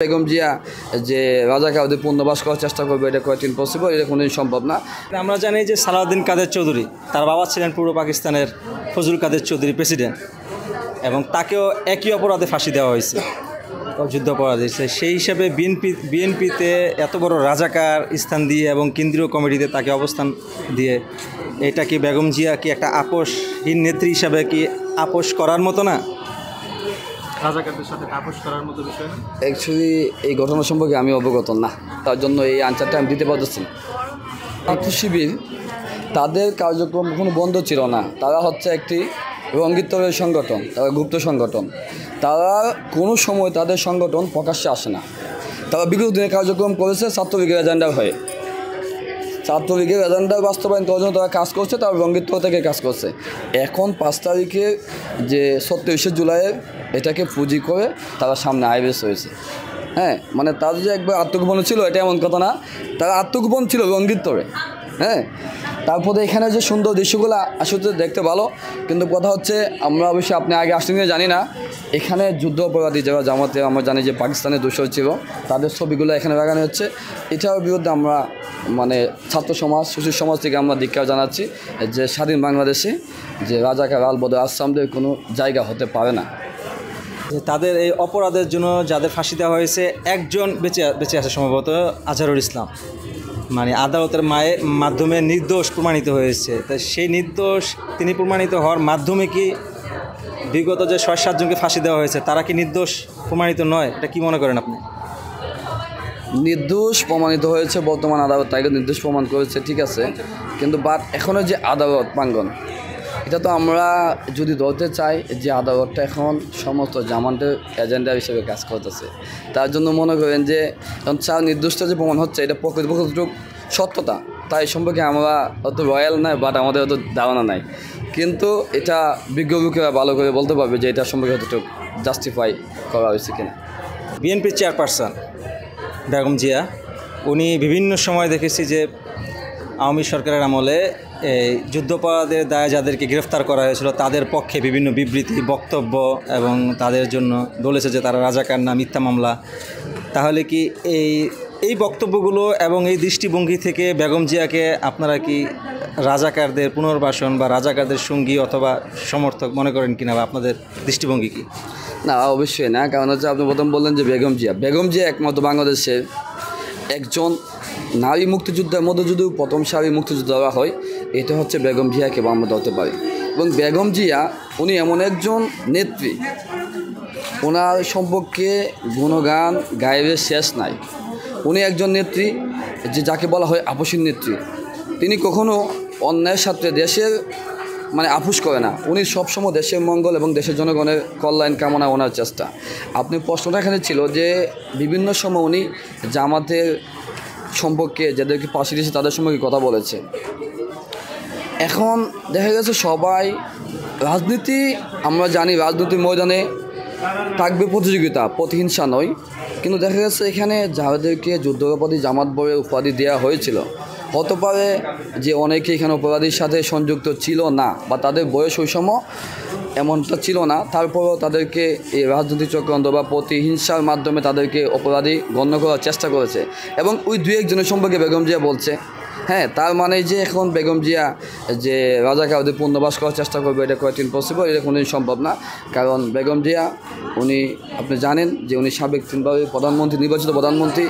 বেগম জিয়া যে রাজাকারদের পুনর্বাস করার চেষ্টা করবে এটা কোয়াইট ইম্পসিবল, এটা কোনোদিন সম্ভব না। আমরা জানি যে সালাউদ্দিন কাদের চৌধুরী, তার বাবা ছিলেন পূর্ব পাকিস্তানের ফজলুল কাদের চৌধুরী প্রেসিডেন্ট, এবং তাকেও একই অপরাধে ফাঁসি দেওয়া হয়েছে, যুদ্ধাপরাধী। সেই হিসাবে বিএনপিতে এত বড় রাজাকার স্থান দিয়ে এবং কেন্দ্রীয় কমিটিতে তাকে অবস্থান দিয়ে, এটা কি বেগম জিয়া কি একটা আপোষহীন নেত্রী হিসাবে কি আপোষ করার মতো না? রাজাকারদের সাথে আপোষ করার মতো বিষয় না। অ্যাকচুয়ালি এই ঘটনা সম্পর্কে আমি অবগত না, তার জন্য এই আনসারটা আমি দিতে পারতেছি না। ছাত্র শিবির তাদের কার্যক্রম কোনো বন্ধ ছিল না, তারা হচ্ছে একটি রঙ্গিতরের সংগঠন, তারা গুপ্ত সংগঠন। তারা কোনো সময় তাদের সংগঠন প্রকাশ্যে আসে না। তারা বিগত দিনে কার্যক্রম করেছে ছাত্রলীগের এজেন্ডা হয়ে, ছাত্রলীগের এজেন্ডা বাস্তবায়ন করার জন্য তারা কাজ করছে, তারা রঙ্গিত থেকে কাজ করছে। এখন 5 তারিখে যে 27শে জুলাইয়ের এটাকে পুঁজি করে তারা সামনে আইবিএস হয়েছে। হ্যাঁ, মানে তাদের যে একবার আত্মগোপন ছিল এটা এমন কথা না, তারা আত্মগোপন ছিল রঙ্গিত করে। হ্যাঁ, তারপরে এখানে যে সুন্দর দৃশ্যগুলো আসলে দেখতে ভালো, কিন্তু কথা হচ্ছে আমরা অবশ্যই আপনি আগে আসতে নিয়ে জানি না, এখানে যুদ্ধ অপরাধী যারা জামাতে আমরা জানি যে পাকিস্তানের দোষর ছিল, তাদের ছবিগুলো এখানে লাগানো হচ্ছে। এটার বিরুদ্ধে আমরা মানে ছাত্র সমাজ, সুশীল সমাজ থেকে আমরা ধিক্কার জানাচ্ছি যে স্বাধীন বাংলাদেশে যে রাজাকার আলবদর আসামদের কোনো জায়গা হতে পারে না। যে তাদের এই অপরাধের জন্য যাদের ফাঁসি দেওয়া হয়েছে, একজন বেঁচে আছে সম্ভবত, আজহারুল ইসলাম, মানে আদালতের মাধ্যমে নির্দোষ প্রমাণিত হয়েছে। তাই সেই নির্দোষ তিনি প্রমাণিত হওয়ার মাধ্যমে কি বিগত যে 6-7 জনকে ফাঁসি দেওয়া হয়েছে তারা কি নির্দোষ প্রমাণিত নয়? এটা কি মনে করেন আপনি? নির্দোষ প্রমাণিত হয়েছে, বর্তমান আদালত তাকে নির্দোষ প্রমাণ করেছে, ঠিক আছে, কিন্তু বাট এখনও যে আদালত প্রাঙ্গণ, এটা তো আমরা যদি ধরতে চাই যে আদালতটা এখন সমস্ত জামাতের এজেন্ডা হিসেবে কাজ করতেছে, তার জন্য মনে করেন যে চার নির্দোষটা যে প্রমাণ হচ্ছে এটা প্রকৃতপক্ষে সত্যতা, তাই সম্পর্কে আমরা অত রয়্যাল নাই, বাট আমাদের অত ধারণা নাই। কিন্তু এটা বিজ্ঞ লোকেরা ভালো করে বলতে পারবে যে এটা সম্পর্কে অতটুকু জাস্টিফাই করা হয়েছে কিনা। বিএনপির চেয়ারপারসন বেগম জিয়া, উনি বিভিন্ন সময় দেখেছি যে আওয়ামী সরকারের আমলে এই যুদ্ধাপরাধের দায়ে যাদেরকে গ্রেফতার করা হয়েছিল তাদের পক্ষে বিভিন্ন বিবৃতি, বক্তব্য, এবং তাদের জন্য বলেছে যে তারা রাজাকার না, মিথ্যা মামলা। তাহলে কি এই বক্তব্যগুলো এবং এই দৃষ্টিভঙ্গি থেকে বেগম জিয়াকে আপনারা কি রাজাকারদের পুনর্বাসন বা রাজাকারদের সঙ্গী অথবা সমর্থক মনে করেন কিনা, বা আপনাদের দৃষ্টিভঙ্গি কি? না, অবশ্যই না, কারণ হচ্ছে আপনি প্রথম বললেন যে বেগম জিয়া একমাত্র বাংলাদেশের একজন নারী মুক্তিযোদ্ধার মধ্যে যদি প্রথম সারি মুক্তিযোদ্ধা দেওয়া হয়, এটা হচ্ছে বেগম জিয়াকে আমরা ধরতে পারি। এবং বেগম জিয়া উনি এমন একজন নেত্রী, ওনার সম্পর্কে গুণগান গায়েবের শেষ নাই। উনি একজন নেত্রী যে যাকে বলা হয় আপোষহীন নেত্রী। তিনি কখনো অন্যায়ের সাথে দেশের মানে আপোষ করে না, উনি সবসময় দেশের মঙ্গল এবং দেশের জনগণের কল্যাণ কামনা ওনার চেষ্টা। আপনি প্রশ্নটা এখানে ছিল যে বিভিন্ন সময় উনি জামাতের সম্পর্কে যাদেরকে ফাঁসি দিয়েছে তাদের সম্পর্কে কথা বলেছে। এখন দেখা গেছে সবাই রাজনীতি, আমরা জানি রাজনীতির ময়দানে থাকবে প্রতিযোগিতা, প্রতিহিংসা নয়, কিন্তু দেখা গেছে এখানে যাদেরকে যুদ্ধাপরাধী জামাত বলে উপাধি দেওয়া হয়েছিল, হতে পারে যে অনেকে এখানে অপরাধীর সাথে সংযুক্ত ছিল না, বা তাদের বয়স ওই সময় এমনটা ছিল না, তারপরেও তাদেরকে এই রাজনৈতিক চক্রান্ত বা প্রতিহিংসার মাধ্যমে তাদেরকে অপরাধী গণ্য করার চেষ্টা করেছে। এবং ওই 2-1 সম্পর্কে বেগম জিয়া বলছে। হ্যাঁ, তার মানে যে এখন বেগম জিয়া যে রাজাকারদের পুনর্বাস করার চেষ্টা করবে এটা কোয়াইট ইম্পসিবল, এটা কোনোদিন সম্ভব না। কারণ বেগম জিয়া উনি আপনি জানেন যে উনি সাবেক 3বার প্রধানমন্ত্রী, নির্বাচিত প্রধানমন্ত্রী,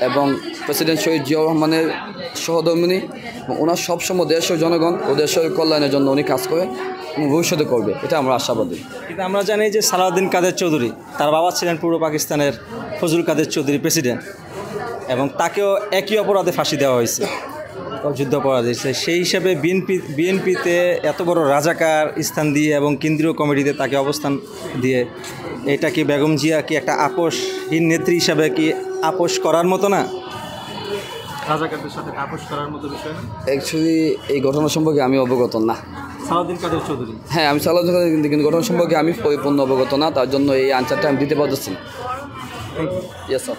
এবং প্রেসিডেন্ট শহীদ জিয়াউর রহমানের সহধর্মিণী। ওনার সবসময় দেশ ও জনগণ ও দেশের কল্যাণের জন্য উনি কাজ করে এবং ভবিষ্যতে করবে, এটা আমরা আশাবাদী। কিন্তু আমরা জানি যে সালাউদ্দিন কাদের চৌধুরী, তার বাবা ছিলেন পূর্ব পাকিস্তানের ফজলুল কাদের চৌধুরী প্রেসিডেন্ট, এবং তাকেও একই অপরাধে ফাঁসি দেওয়া হয়েছে, যুদ্ধাপরাধী। সেই হিসাবে বিএনপিতে এত বড় রাজাকার স্থান দিয়ে এবং কেন্দ্রীয় কমিটিতে তাকে অবস্থান দিয়ে, এটা কি বেগম জিয়া কি একটা আপোষহীন নেত্রী হিসাবে কি আপোষ করার মতো না? রাজাকারদের সাথে আপোষ করার মতো বিষয় না। অ্যাকচুয়ালি এই ঘটনা সম্পর্কে আমি অবগত না। সালাউদ্দিন কাদের চৌধুরী, হ্যাঁ, আমি সালাউদ্দিন কাদের, কিন্তু ঘটনা সম্পর্কে আমি পরিপূর্ণ অবগত না, তার জন্য এই আনসারটা আমি দিতে পারতেছি না। Yes sir.